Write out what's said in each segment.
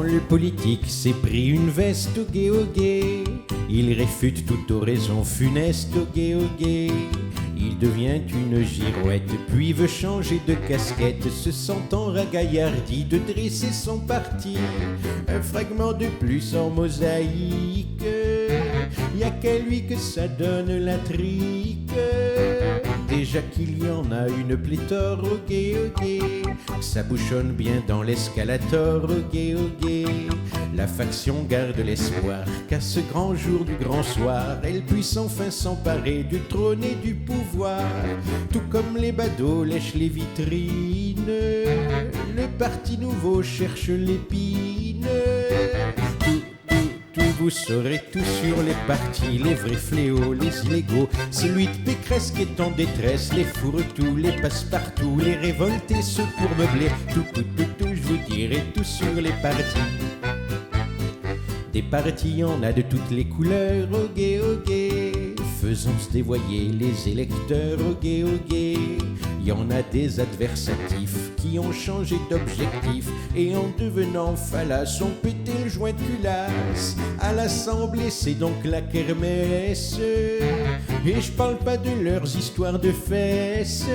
le politique s'est pris une veste au gay. Il réfute toute oraison funeste au gay. Il devient une girouette, puis veut changer de casquette, se sentant ragaillardi de dresser son parti. Un fragment de plus en mosaïque, y a qu'à lui que ça donne la trique. Déjà qu'il y en a une pléthore au gay. Ça bouchonne bien dans l'escalator au gay. La faction garde l'espoir qu'à ce grand jour du grand soir, elle puisse enfin s'emparer du trône et du pouvoir. Tout comme les badauds lèchent les vitrines, le parti nouveau cherche l'épine. Vous saurez tout sur les partis, les vrais fléaux, les illégaux. Celui de Pécresse qui est en détresse, les fourre-tout, les passe-partout, les révoltés, ceux pour meubler. Tout, je vous dirai tout sur les partis. Des partis, y en a de toutes les couleurs au gay. Faisant se dévoyer les électeurs au gay. Y en a des adversatifs qui ont changé d'objectif et en devenant fallaces ont pété le joint de culasse. À l'Assemblée, c'est donc la kermesse. Et je parle pas de leurs histoires de fesses.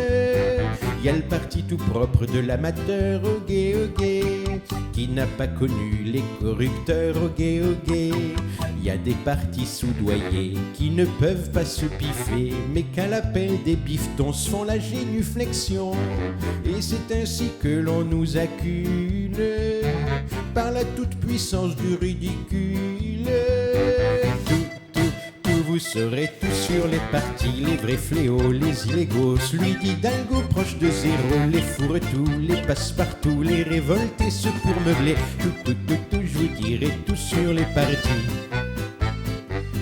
Y a le parti tout propre de l'amateur au gay, qui n'a pas connu les corrupteurs au gay. Y a des partis soudoyés qui ne peuvent pas se piffer, mais qu'à l'appel des biftons se font la génuflexion. Et c'est ainsi que l'on nous accule par la toute-puissance du ridicule. Vous saurez tout sur les partis, les vrais fléaux, les illégaux, celui d'Hidalgo proche de zéro, les fourre-tout, les passe-partout, les révoltés, ceux pour meubler. Tout, je vous dirai tout sur les partis.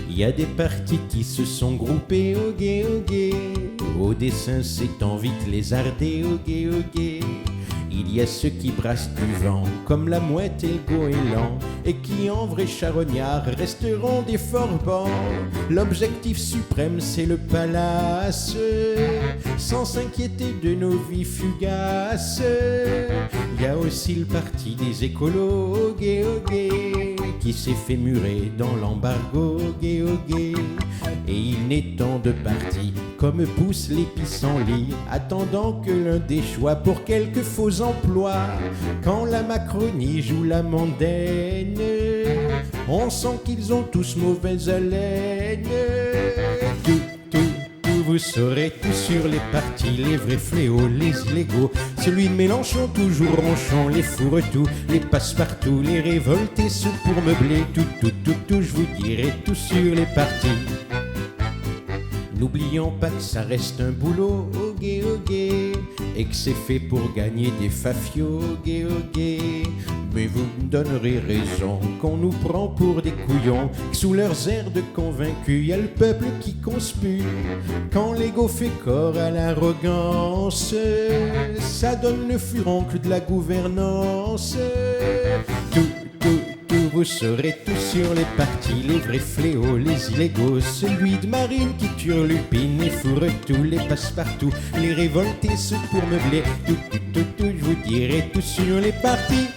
Il y a des partis qui se sont groupés au gay. Au dessin s'étend vite lézardés au gay. Il y a ceux qui brassent du vent, comme la mouette et le goéland, et qui en vrai charognards resteront des forbans. L'objectif suprême c'est le palace, sans s'inquiéter de nos vies fugaces. Il y a aussi le parti des écolos au gay, qui s'est fait murer dans l'embargo au gay. Et il n'est tant de partis comme pousse les pissenlits, attendant que l'un déchoit pour quelques faux emplois. Quand la Macronie joue la mondaine, on sent qu'ils ont tous mauvaise haleine. Tout, vous saurez tout sur les partis, les vrais fléaux, les illégaux. Celui de Mélenchon toujours ronchon, les fourre-tout, les passe-partout, les révoltés, ceux pour meubler. Tout, je vous dirai tout sur les partis. N'oublions pas que ça reste un boulot au gay, et que c'est fait pour gagner des fafios au gay. Mais vous me donnerez raison qu'on nous prend pour des couillons, que sous leurs airs de convaincus, y a le peuple qui conspire. Quand l'ego fait corps à l'arrogance, ça donne le furoncle de la gouvernance. Vous saurez tout sur les partis, les vrais fléaux, les illégaux, celui de Marine qui turlupine, les fourre-tout, les passe-partout, les révoltés, ceux pour meubler. Tout, je vous dirai tout sur les partis.